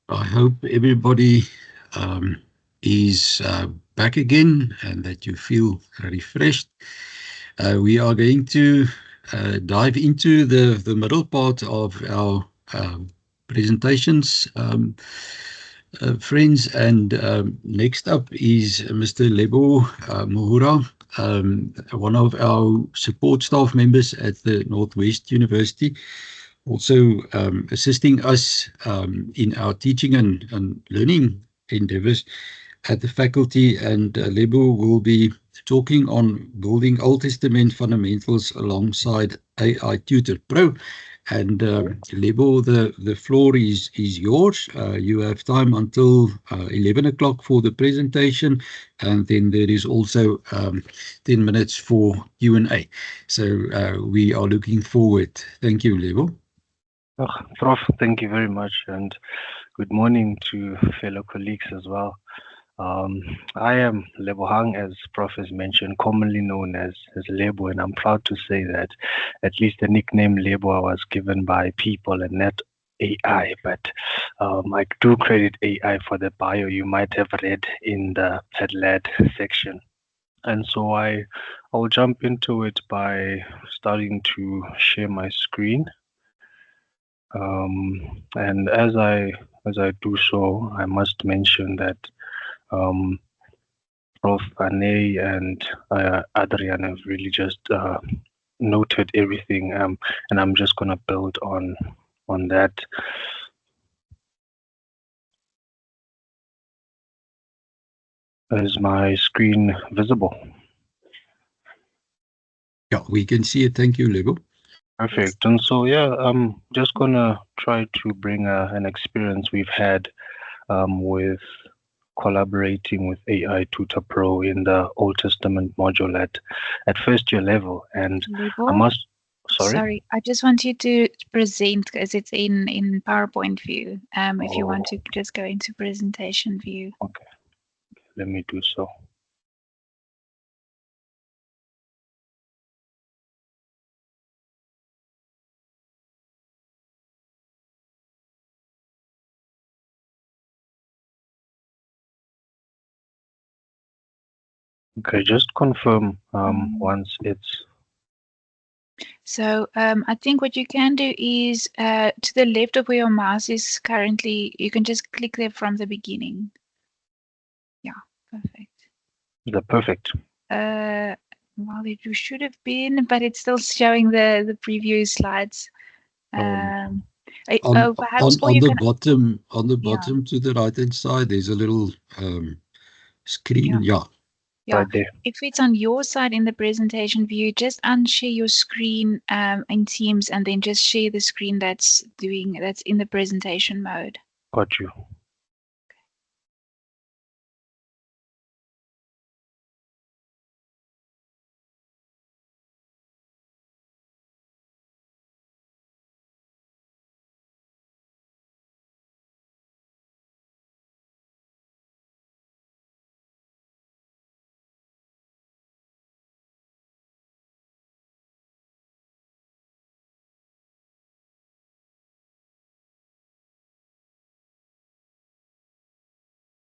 I hope everybody is back again and that you feel refreshed. We are going to dive into the middle part of our presentations, friends. And next up is Mr. Lebo Mohoera, one of our support staff members at the Northwest University, also assisting us in our teaching and learning endeavors at the faculty. And Lebo will be talking on building Old Testament fundamentals alongside AI Tutor Pro. And Lebo, the floor is yours. You have time until 11 o'clock for the presentation, and then there is also 10 minutes for Q&A. So we are looking forward. Thank you, Lebo. Prof, thank you very much, and good morning to fellow colleagues as well. I am Lebo Hang, as Prof has mentioned, commonly known as Lebo, and I'm proud to say that at least the nickname Lebo I was given by people and not AI, but I do credit AI for the bio you might have read in the PedLab section. And so I'll jump into it by starting to share my screen. And as I do so, I must mention that Prof. Anne and Adrian have really just noted everything, and I'm just gonna build on that. Is my screen visible? Yeah, we can see it. Thank you, Lebo. Perfect. And so, yeah, I'm just gonna try to bring an experience we've had with collaborating with AI Tutor Pro in the Old Testament module at first year level. And Lebo? I must, sorry, I just want you to present because it's in PowerPoint view. If you want to just go into presentation view. Okay, let me do so. Okay, just confirm once it's. So I think what you can do is to the left of where your mouse is currently, you can just click there from the beginning. Yeah, perfect. Is that perfect? Well, it should have been, but it's still showing the preview slides. On the bottom to the right hand side, there's a little screen. Yeah. Yeah, right there. If it's on your side in the presentation view, just unshare your screen in Teams and then just share the screen that's in the presentation mode. Got you.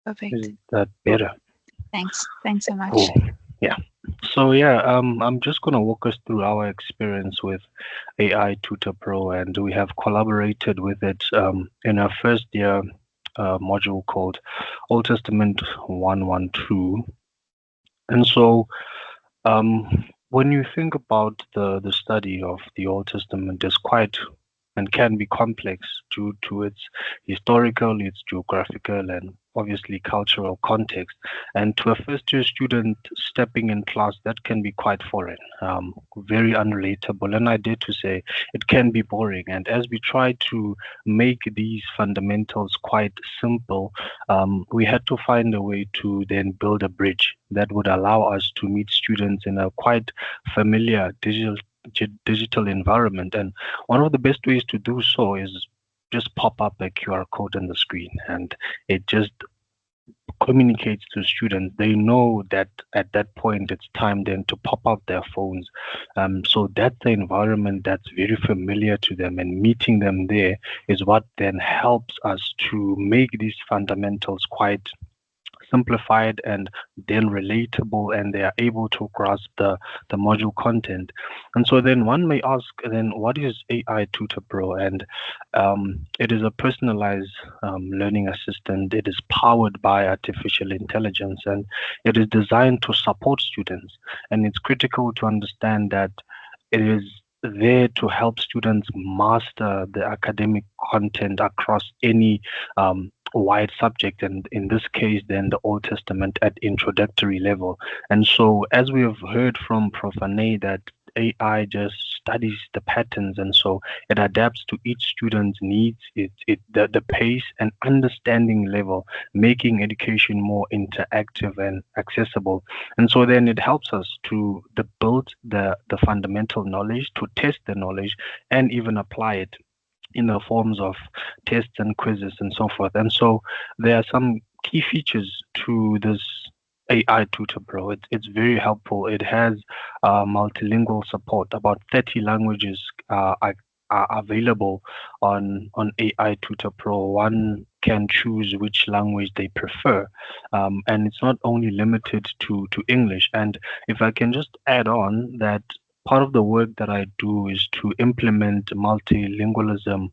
Perfect. Is that better? Thanks so much. Cool. Yeah. So yeah, I'm just gonna walk us through our experience with AI Tutor Pro, and we have collaborated with it in our first year module called Old Testament 112. And so when you think about the study of the Old Testament, is quite and can be complex due to its historical, its geographical, and obviously cultural context. And to a first-year student stepping in class, that can be quite foreign, very unrelatable, and I dare to say it can be boring. And as we try to make these fundamentals quite simple, we had to find a way to then build a bridge that would allow us to meet students in a quite familiar digital environment. And one of the best ways to do so is just pop up a QR code on the screen, and it just communicates to students, they know that at that point it's time then to pop out their phones. So that's the environment that's very familiar to them, and meeting them there is what then helps us to make these fundamentals quite simplified and then relatable, and they are able to grasp the module content. And so then one may ask, then what is AI Tutor Pro? And it is a personalized learning assistant. It is powered by artificial intelligence, and it is designed to support students. And it's critical to understand that it is there to help students master the academic content across any wide subject, and in this case then the Old Testament at introductory level. And so as we have heard from Prof. Anay, that AI just studies the patterns, and so it adapts to each student's needs, the pace and understanding level, making education more interactive and accessible. And so then it helps us to build the fundamental knowledge, to test the knowledge, and even apply it in the forms of tests and quizzes and so forth. And so there are some key features to this AI Tutor Pro. It's very helpful. It has multilingual support. About 30 languages are available on AI Tutor Pro. One can choose which language they prefer, and it's not only limited to English. And if I can just add on that, part of the work that I do is to implement multilingualism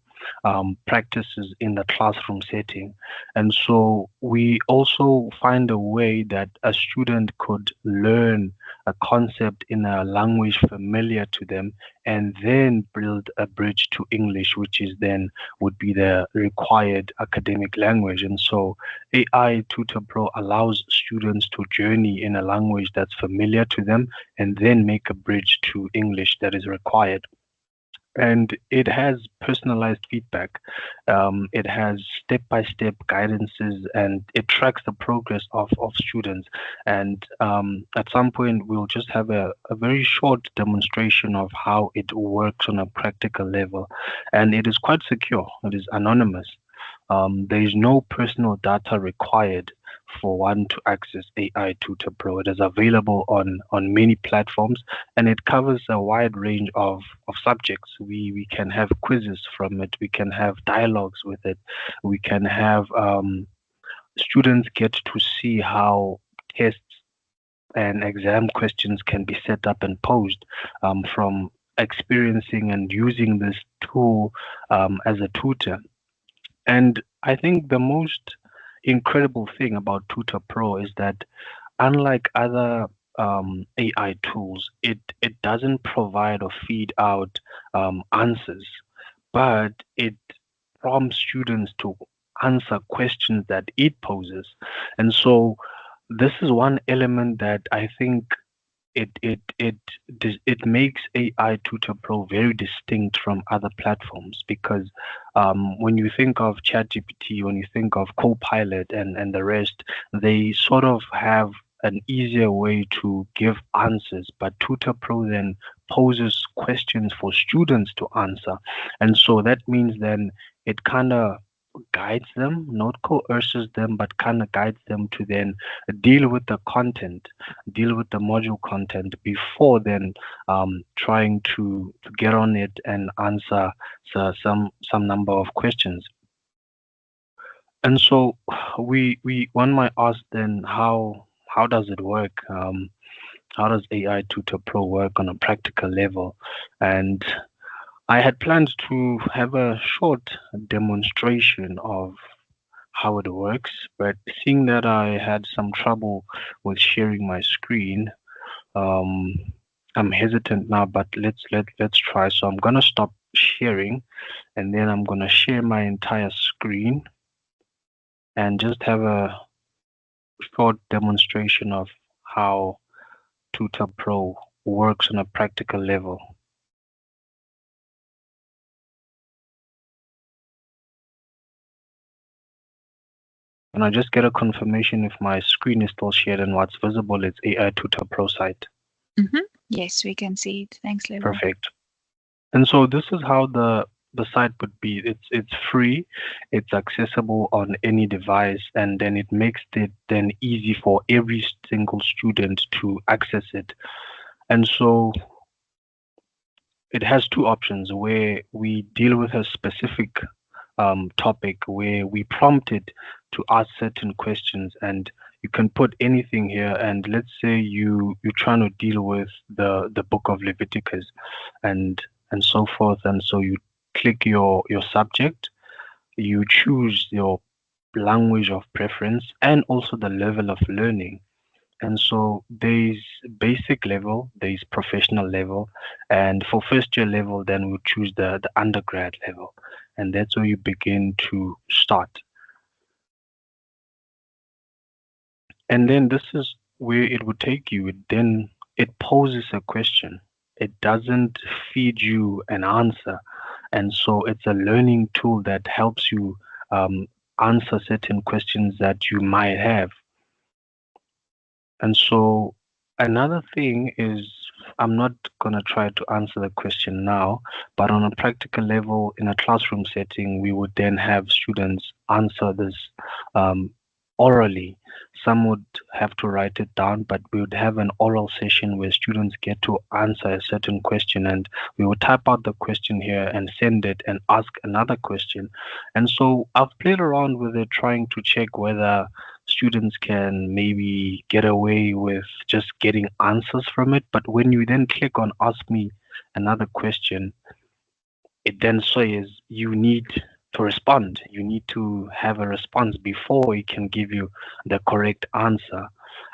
practices in the classroom setting. And so we also find a way that a student could learn a concept in a language familiar to them, and then build a bridge to English, which is then would be the required academic language. And so AI Tutor Pro allows students to journey in a language that's familiar to them, and then make a bridge to English that is required. And it has personalized feedback. It has step-by-step guidances, and it tracks the progress of students. And at some point, we'll just have a very short demonstration of how it works on a practical level. And it is quite secure. It is anonymous. There is no personal data required for one to access AI Tutor Pro. It is available on many platforms, and it covers a wide range of subjects. We can have quizzes from it, we can have dialogues with it, we can have students get to see how tests and exam questions can be set up and posed from experiencing and using this tool as a tutor. And I think the most incredible thing about Tutor Pro is that, unlike other AI tools, it doesn't provide or feed out answers, but it prompts students to answer questions that it poses. And so this is one element that I think it makes AI Tutor Pro very distinct from other platforms, because when you think of ChatGPT, when you think of Copilot and the rest, they sort of have an easier way to give answers, but Tutor Pro then poses questions for students to answer. And so that means then it kind of guides them, not coerces them, but kind of guides them to then deal with the content, deal with the module content before then trying to get on it and answer some number of questions. And so one might ask then, how does it work? How does AI Tutor Pro work on a practical level? And I had planned to have a short demonstration of how it works, but seeing that I had some trouble with sharing my screen, I'm hesitant now, but let's try. So I'm gonna stop sharing, and then I'm gonna share my entire screen and just have a short demonstration of how Tutor Pro works on a practical level. And I just get a confirmation if my screen is still shared, and what's visible is AI Tutor Pro site. Yes, we can see it. Thanks, Lebo. Perfect. And so this is how the the site would be it's free, it's accessible on any device, and then it makes it then easy for every single student to access it. And so it has two options where we deal with a specific topic where we prompt it to ask certain questions, and you can put anything here. And let's say you're trying to deal with the book of Leviticus and so forth. And so you click your subject, you choose your language of preference and also the level of learning. And so there's basic level, there's professional level, and for first year level, then we'll choose the undergrad level. And that's where you begin to start. And then this is where it would take you. It poses a question. It doesn't feed you an answer. And so it's a learning tool that helps you answer certain questions that you might have. And so another thing is, I'm not going to try to answer the question now, but on a practical level, in a classroom setting, we would then have students answer this orally. Some would have to write it down, but we would have an oral session where students get to answer a certain question, and we would type out the question here and send it and ask another question. And so I've played around with it, trying to check whether students can maybe get away with just getting answers from it. But when you then click on ask me another question, it then says you need to respond. You need to have a response before it can give you the correct answer.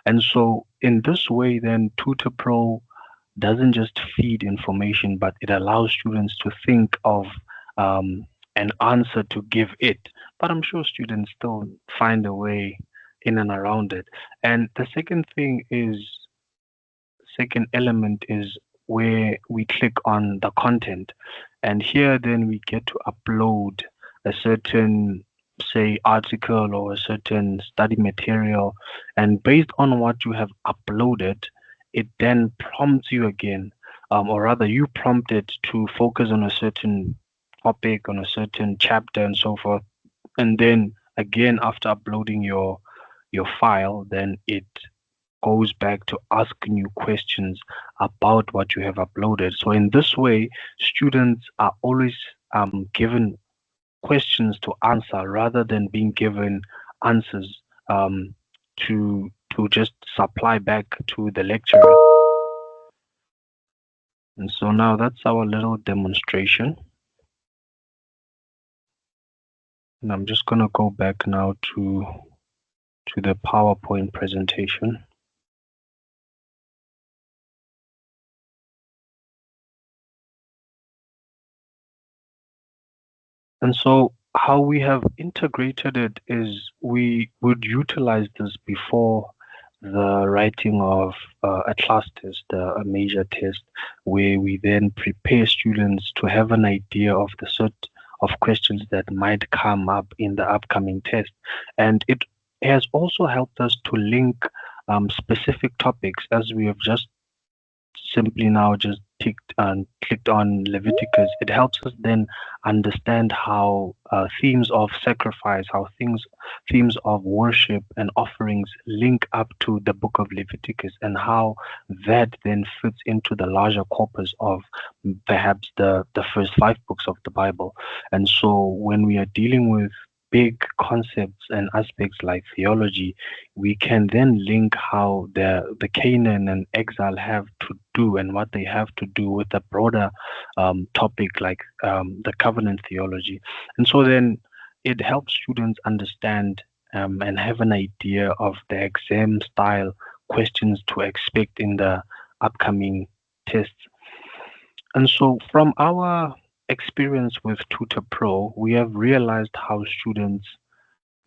And so in this way, then Tutor Pro doesn't just feed information, but it allows students to think of an answer to give it. But I'm sure students still find a way in and around it. And the second element is where we click on the content. And here then we get to upload a certain, say, article or a certain study material. And based on what you have uploaded, it then prompts you again, or rather you prompt it to focus on a certain topic, on a certain chapter and so forth. And then again, after uploading your file, then it goes back to asking you questions about what you have uploaded. So in this way, students are always given questions to answer rather than being given answers to just supply back to the lecturer. And so now that's our little demonstration. And I'm just going to go back now to the PowerPoint presentation. And so how we have integrated it is we would utilize this before the writing of a class test, a major test, where we then prepare students to have an idea of the sort of questions that might come up in the upcoming test. And it has also helped us to link specific topics, as we have just simply now just clicked on Leviticus. It helps us then understand how themes of sacrifice, how themes of worship and offerings link up to the book of Leviticus, and how that then fits into the larger corpus of perhaps the first 5 books of the Bible. And so when we are dealing with big concepts and aspects like theology, we can then link how the Canaan and exile have to do and what they have to do with a broader topic like the covenant theology. And so then it helps students understand and have an idea of the exam style questions to expect in the upcoming tests. And so from our experience with Tutor Pro, we have realized how students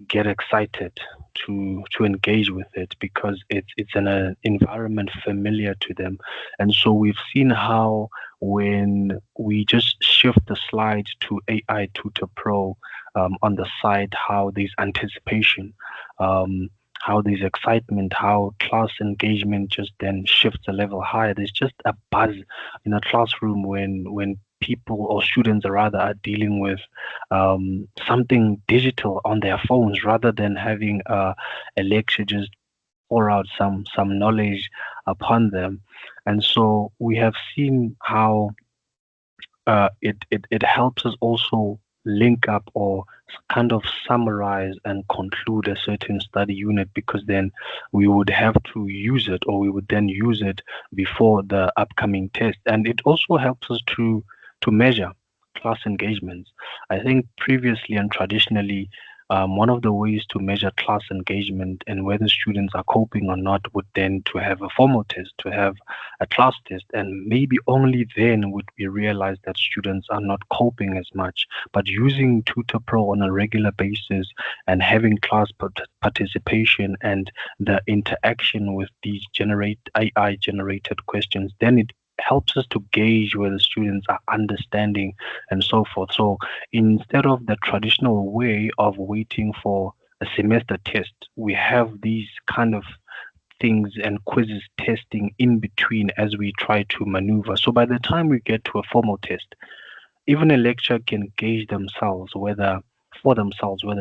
get excited to engage with it because it's an environment familiar to them. And so we've seen how when we just shift the slide to AI Tutor Pro on the side, how there's anticipation, how there's excitement, how class engagement just then shifts a level higher. There's just a buzz in a classroom when people or students rather are dealing with something digital on their phones rather than having a lecture just pour out some knowledge upon them. And so we have seen how it helps us also link up or kind of summarize and conclude a certain study unit, because then we would have to use it, or we would then use it before the upcoming test. And it also helps us to measure class engagements. I think previously and traditionally, one of the ways to measure class engagement and whether students are coping or not would then to have a formal test, to have a class test, and maybe only then would we realize that students are not coping as much. But using Tutor Pro on a regular basis and having class participation and the interaction with these AI generated questions, then it helps us to gauge whether students are understanding and so forth. So instead of the traditional way of waiting for a semester test, we have these kind of things and quizzes testing in between as we try to maneuver. So by the time we get to a formal test, even a lecturer can gauge whether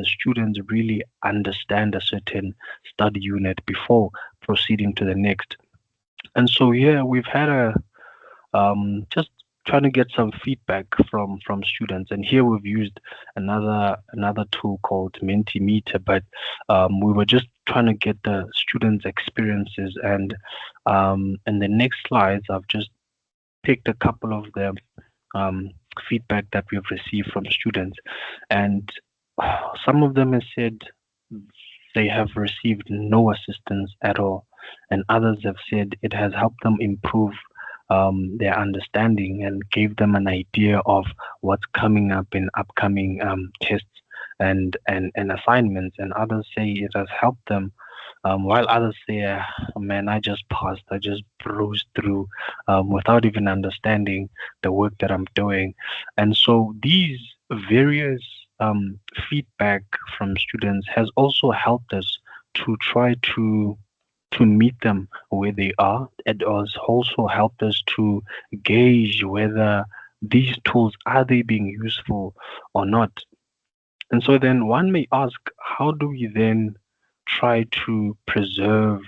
students really understand a certain study unit before proceeding to the next. And so here we've had just trying to get some feedback from students, and here we've used another tool called Mentimeter, but we were just trying to get the students' experiences, and in the next slides I've just picked a couple of the feedback that we've received from students, and some of them have said they have received no assistance at all, and others have said it has helped them improve their understanding and gave them an idea of what's coming up in upcoming tests and assignments. And others say it has helped them, while others say, man, I just passed, I just browsed through without even understanding the work that I'm doing. And so these various feedback from students has also helped us to try to meet them where they are. It has also helped us to gauge whether these tools are they being useful or not. And so then one may ask, how do we then try to preserve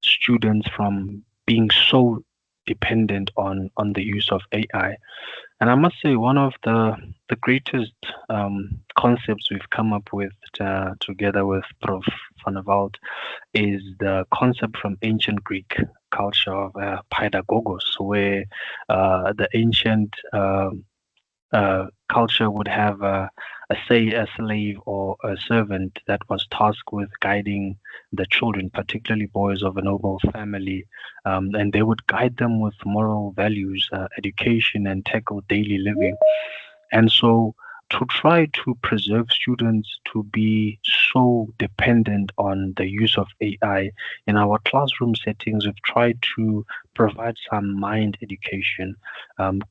students from being so dependent on the use of AI? And I must say, one of the greatest concepts we've come up with together with Prof. Van der Walt is the concept from ancient Greek culture of pedagogos, where the ancient culture would have a slave or a servant that was tasked with guiding the children, particularly boys of a noble family, and they would guide them with moral values, education, and tackle daily living. And so to try to preserve students to be so dependent on the use of AI in our classroom settings, we've tried to provide some mind education,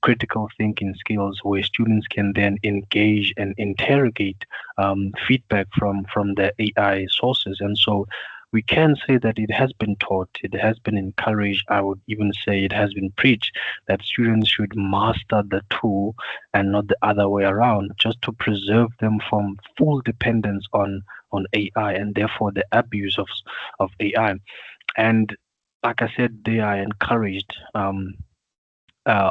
critical thinking skills where students can then engage and interrogate feedback from the AI sources. And so we can say that it has been taught, it has been encouraged. I would even say it has been preached that students should master the tool and not the other way around, just to preserve them from full dependence on AI and therefore the abuse of AI. And like I said, they are encouraged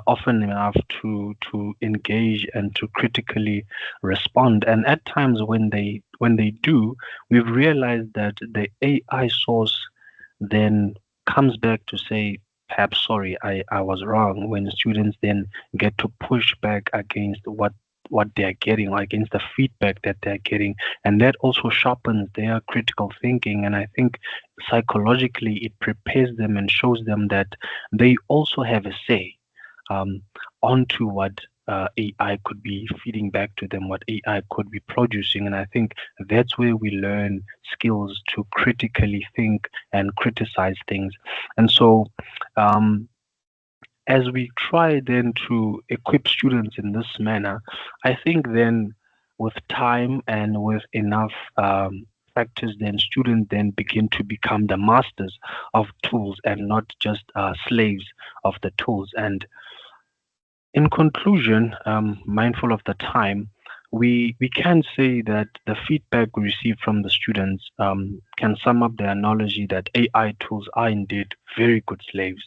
often enough to engage and to critically respond. And at times when they do, we've realized that the AI source then comes back to say, perhaps sorry, I was wrong, when students then get to push back against what they're getting, or against the feedback that they're getting. And that also sharpens their critical thinking. And I think psychologically it prepares them and shows them that they also have a say onto what AI could be feeding back to them, what AI could be producing. And I think that's where we learn skills to critically think and criticize things. And so as we try then to equip students in this manner, I think then with time and with enough practice, then students then begin to become the masters of tools and not just slaves of the tools. And in conclusion, mindful of the time, we can say that the feedback we receive from the students can sum up the analogy that AI tools are indeed very good slaves.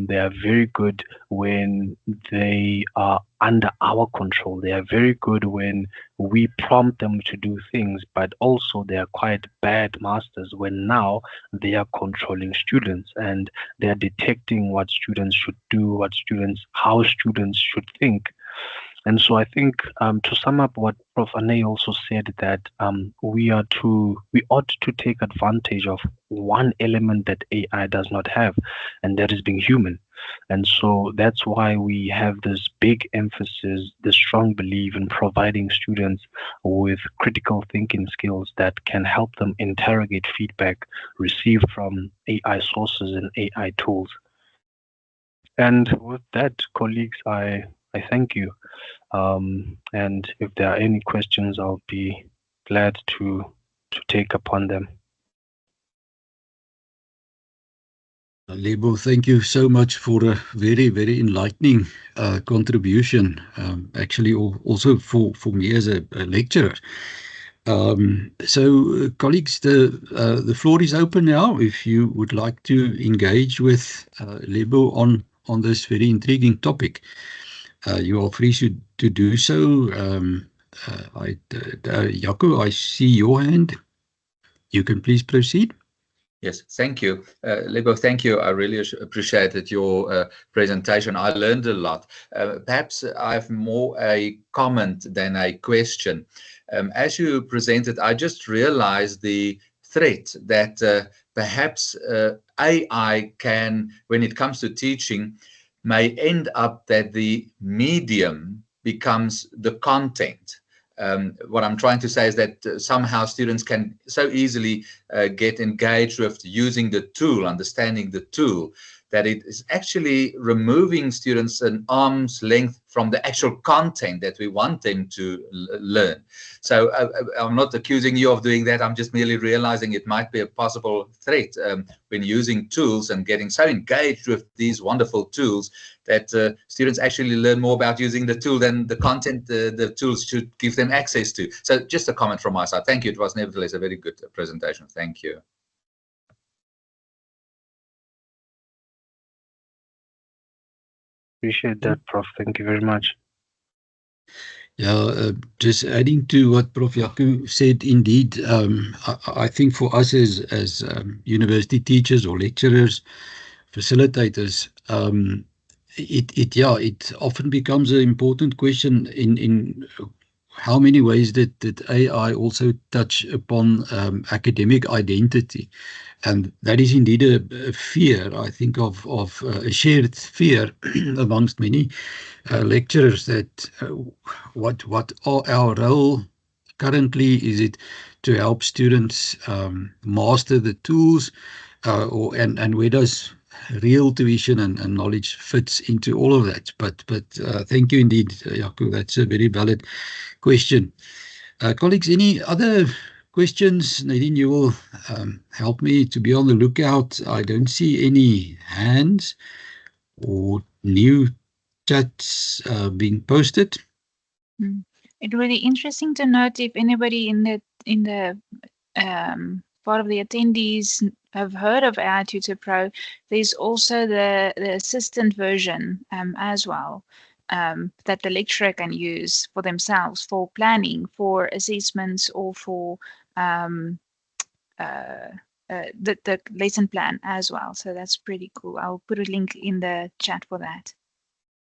They are very good when they are under our control. They are very good when we prompt them to do things, but also they are quite bad masters when now they are controlling students and they are detecting what students should do, how students should think. And so I think to sum up what Prof. Ane also said, that we ought to take advantage of one element that AI does not have, and that is being human. And so that's why we have this big emphasis, this strong belief in providing students with critical thinking skills that can help them interrogate feedback received from AI sources and AI tools. And with that, colleagues, I thank you. And if there are any questions, I'll be glad to take upon them. Lebo, thank you so much for a very, very enlightening contribution. Actually, also for me as a lecturer. So, colleagues, the floor is open now. If you would like to engage with Lebo on this very intriguing topic, you are free to do so. Jaco, I see your hand. You can please proceed. Yes, thank you. Lebo, thank you. I really appreciated your presentation. I learned a lot. Perhaps I have more a comment than a question. As you presented, I just realized the threat that perhaps AI can, when it comes to teaching, may end up that the medium becomes the content. What I'm trying to say is that somehow students can so easily get engaged with using the tool, understanding the tool, that it is actually removing students an arm's length from the actual content that we want them to learn. So I'm not accusing you of doing that. I'm just merely realizing it might be a possible threat when using tools and getting so engaged with these wonderful tools that students actually learn more about using the tool than the content the tools should give them access to. So just a comment from my side. Thank you. It was nevertheless a very good presentation. Thank you. Appreciate that, Prof. Thank you very much. Yeah, just adding to what Prof. Jaco said, indeed, I think for us as university teachers or lecturers, facilitators, it often becomes an important question in how many ways that AI also touch upon academic identity. And that is indeed a fear, I think, of a shared fear amongst many lecturers, that what are our role currently? Is it to help students master the tools, and where does real tuition and knowledge fits into all of that? But thank you indeed, Jaco. That's a very valid question. Colleagues, any other questions? Nadine, you will help me to be on the lookout. I don't see any hands or new chats being posted. It will be interesting to note if anybody in the part of the attendees have heard of AI Tutor Pro. There's also the assistant version as well, that the lecturer can use for themselves for planning, for assessments, or for the lesson plan as well. So that's pretty cool. I'll put a link in the chat for that.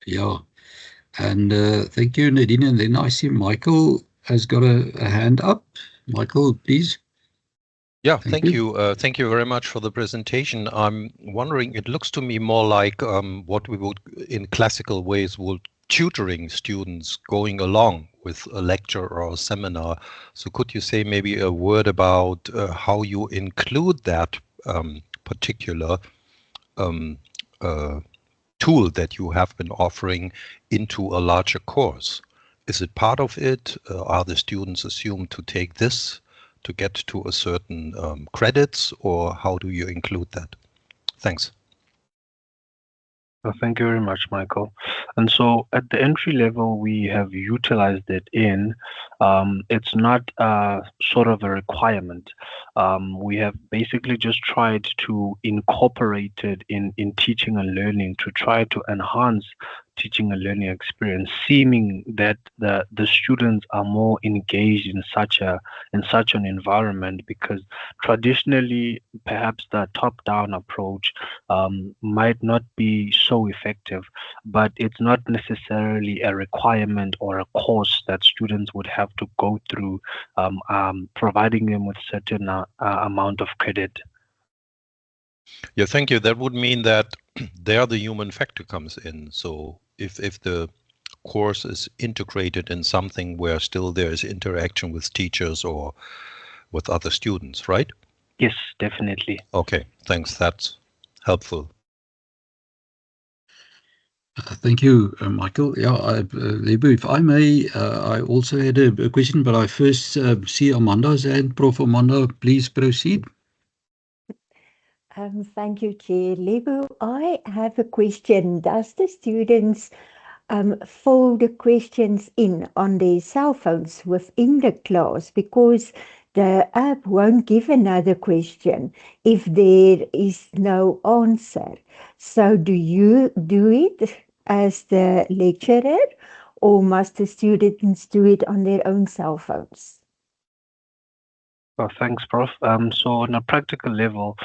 Yeah, and thank you, Nadine. And then I see Michael has got a hand up. Michael, please. Yeah, thank you. Thank you very much for the presentation. I'm wondering, it looks to me more like what we would, in classical ways, would tutoring students going along with a lecture or a seminar. So could you say maybe a word about how you include that particular tool that you have been offering into a larger course? Is it part of it? Are the students assumed to take this to get to a certain credits, or how do you include that? Thanks. Thank you very much, Michael. And so at the entry level, we have utilized it in, it's not sort of a requirement. We have basically just tried to incorporate it in teaching and learning to try to enhance teaching and learning experience, seeming that the students are more engaged in such an environment, because traditionally perhaps the top-down approach might not be so effective, but it's not necessarily a requirement or a course that students would have to go through, providing them with certain amount of credit. Yeah, thank you. That would mean that there the human factor comes in. So if the course is integrated in something where still there is interaction with teachers or with other students, right? Yes, definitely. Okay, thanks. That's helpful. Thank you, Michael. Yeah, Lebo, if I may, I also had a question, but I first see Amanda's hand. Prof. Amanda, please proceed. Thank you, Chair. Lebo, I have a question. Does the students fill the questions in on their cell phones within the class? Because the app won't give another question if there is no answer. So do you do it as the lecturer, or must the students do it on their own cell phones? Well, thanks, Prof. So on a practical level,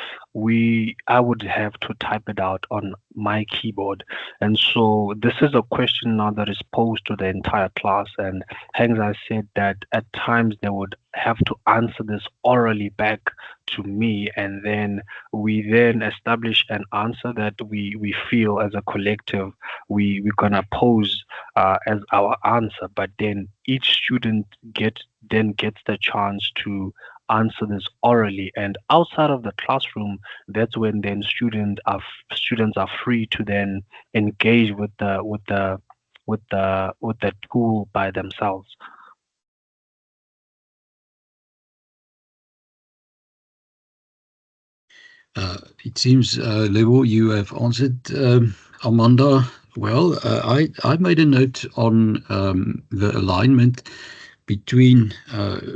I would have to type it out on my keyboard. And so this is a question now that is posed to the entire class. And hence I said that at times they would have to answer this orally back to me. And then we then establish an answer that we feel as a collective we're going to pose as our answer. But then each student gets the chance to answer this orally, and outside of the classroom, that's when then students are free to then engage with the tool by themselves. It seems, Lebo, you have answered Amanda well. I made a note on the alignment between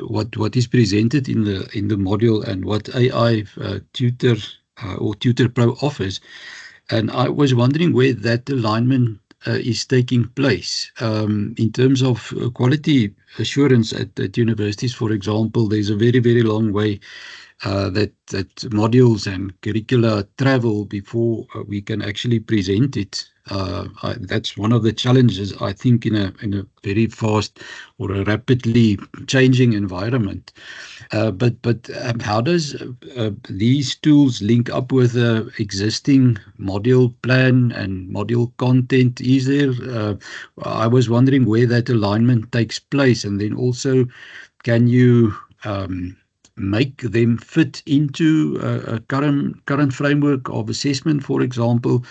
what is presented in the module and what AI Tutor or Tutor Pro offers, and I was wondering where that alignment is taking place in terms of quality assurance at universities. For example, there's a very long way that modules and curricula travel before we can actually present it. That's one of the challenges, I think, in a very fast or a rapidly changing environment. But how does these tools link up with the existing module plan and module content? Is there? I was wondering where that alignment takes place, and then also, can you make them fit into a current framework of assessment, for example?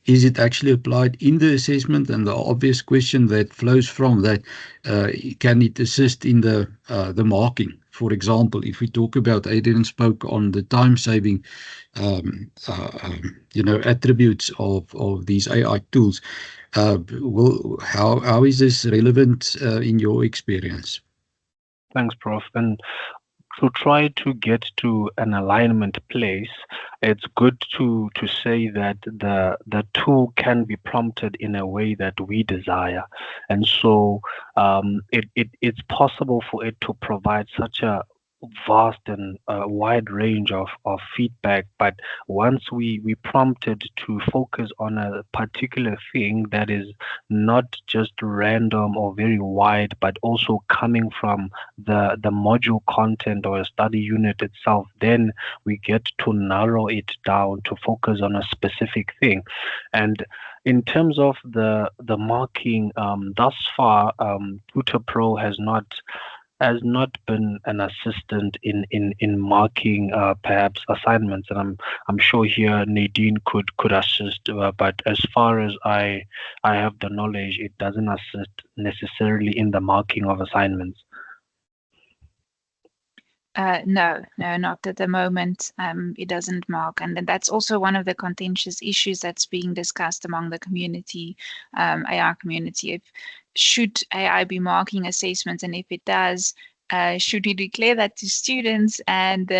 Is it actually applied in the assessment? And the obvious question that flows from that, can it assist in the marking? For example, if we talk about, Adrian spoke on the time-saving attributes of these AI tools. How is this relevant in your experience? Thanks, Prof. And to try to get to an alignment place, it's good to say that the tool can be prompted in a way that we desire. And so it's possible for it to provide such a vast and wide range of feedback, but once we prompted to focus on a particular thing that is not just random or very wide, but also coming from the module content or a study unit itself, then we get to narrow it down to focus on a specific thing. And in terms of the marking, thus far, Tutor Pro has not been an assistant in marking perhaps assignments, and I'm sure here Nadine could assist, but as far as I have the knowledge, it doesn't assist necessarily in the marking of assignments. No, not at the moment. It doesn't mark, and that's also one of the contentious issues that's being discussed among the community, AI community. Should AI be marking assessments, and if it does, should we declare that to students and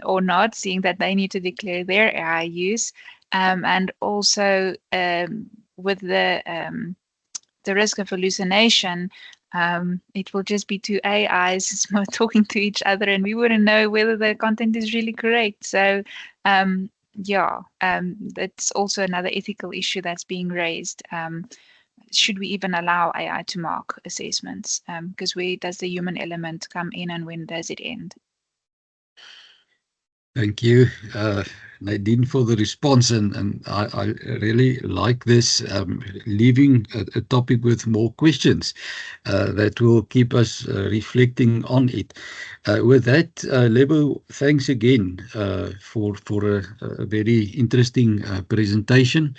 or not, seeing that they need to declare their AI use, and also with the risk of hallucination. It will just be two AIs talking to each other, and we wouldn't know whether the content is really correct. So, that's also another ethical issue that's being raised. Should we even allow AI to mark assessments? Because where does the human element come in, and when does it end? Thank you, Nadine, for the response, and I really like this, leaving a topic with more questions that will keep us reflecting on it. With that, Lebo, thanks again for a very interesting presentation.